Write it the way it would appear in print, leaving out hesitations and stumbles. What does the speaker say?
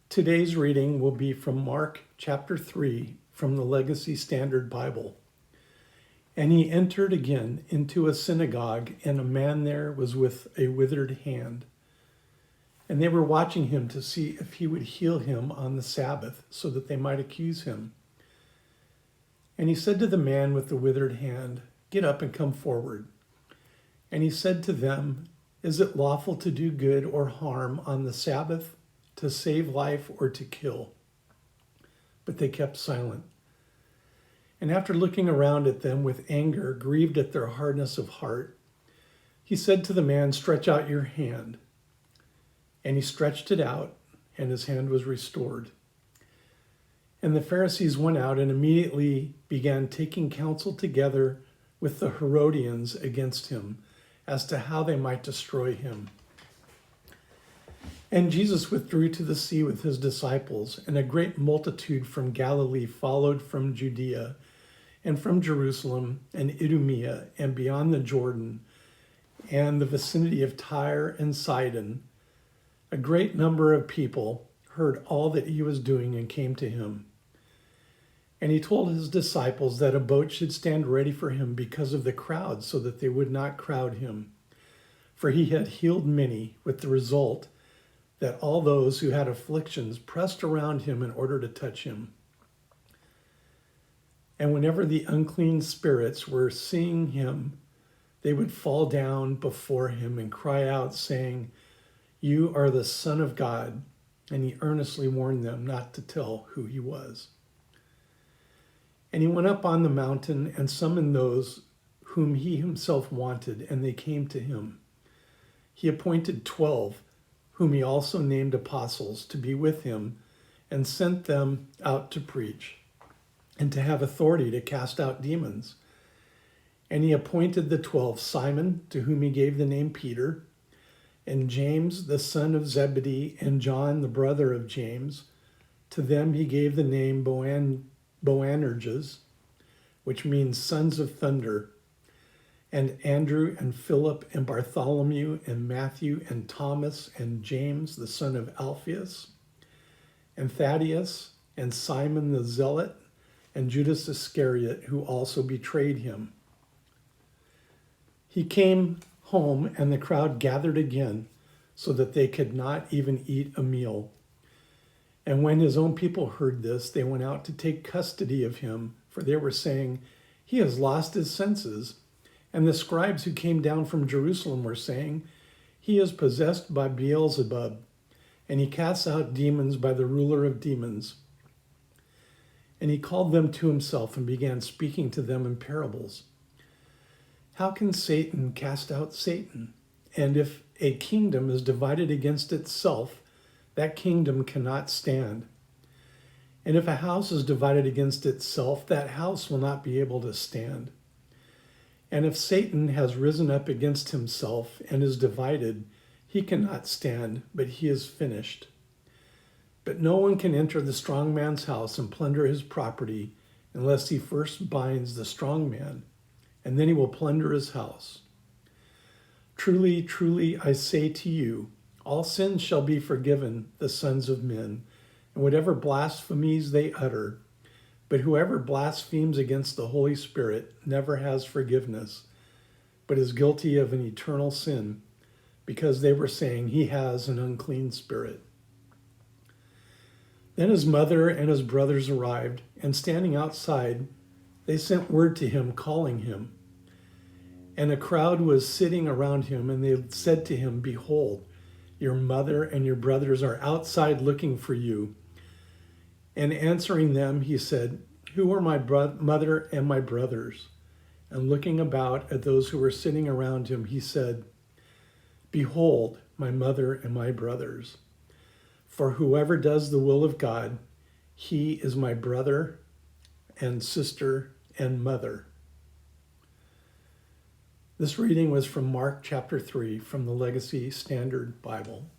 Today's reading will be from Mark chapter 3 from the Legacy Standard Bible. And he entered again into a synagogue, and a man there was with a withered hand. And they were watching him to see if he would heal him on the Sabbath, so that they might accuse him. And he said to the man with the withered hand, "Get up and come forward." And he said to them, "Is it lawful to do good or harm on the Sabbath, to save life or to kill?" But they kept silent. And after looking around at them with anger, grieved at their hardness of heart, he said to the man, "Stretch out your hand." And he stretched it out, and his hand was restored. And the Pharisees went out and immediately began taking counsel together with the Herodians against him, as to how they might destroy him. And Jesus withdrew to the sea with his disciples, and a great multitude from Galilee followed from Judea, and from Jerusalem, and Idumea, and beyond the Jordan, and the vicinity of Tyre and Sidon. A great number of people heard all that he was doing and came to him. And he told his disciples that a boat should stand ready for him because of the crowd, so that they would not crowd him. For he had healed many, with the result that all those who had afflictions pressed around him in order to touch him. And whenever the unclean spirits were seeing him, they would fall down before him and cry out, saying, "You are the Son of God." And he earnestly warned them not to tell who he was. And he went up on the mountain and summoned those whom he himself wanted, and they came to him. He appointed 12, whom he also named apostles, to be with him, and sent them out to preach, and to have authority to cast out demons. And he appointed the 12, Simon, to whom he gave the name Peter, and James, the son of Zebedee, and John, the brother of James. To them he gave the name Boanerges, which means sons of thunder, and Andrew and Philip and Bartholomew and Matthew and Thomas and James, the son of Alphaeus, and Thaddeus and Simon the Zealot, and Judas Iscariot, who also betrayed him. He came home, and the crowd gathered again, so that they could not even eat a meal. And when his own people heard this, they went out to take custody of him, for they were saying, "He has lost his senses." And the scribes who came down from Jerusalem were saying, "He is possessed by Beelzebub, and he casts out demons by the ruler of demons." And he called them to himself and began speaking to them in parables. "How can Satan cast out Satan? And if a kingdom is divided against itself, that kingdom cannot stand. And if a house is divided against itself, that house will not be able to stand. And if Satan has risen up against himself and is divided, he cannot stand, but he is finished. But no one can enter the strong man's house and plunder his property unless he first binds the strong man, and then he will plunder his house. Truly, truly, I say to you, all sins shall be forgiven the sons of men, and whatever blasphemies they utter. But whoever blasphemes against the Holy Spirit never has forgiveness, but is guilty of an eternal sin, because they were saying he has an unclean spirit. Then his mother and his brothers arrived, and standing outside, they sent word to him, calling him. And a crowd was sitting around him, and they said to him, "Behold, your mother and your brothers are outside looking for you." And answering them, he said, "Who are my mother and my brothers?" And looking about at those who were sitting around him, he said, "Behold, my mother and my brothers. For whoever does the will of God, he is my brother and sister and mother." This reading was from Mark chapter 3 from the Legacy Standard Bible.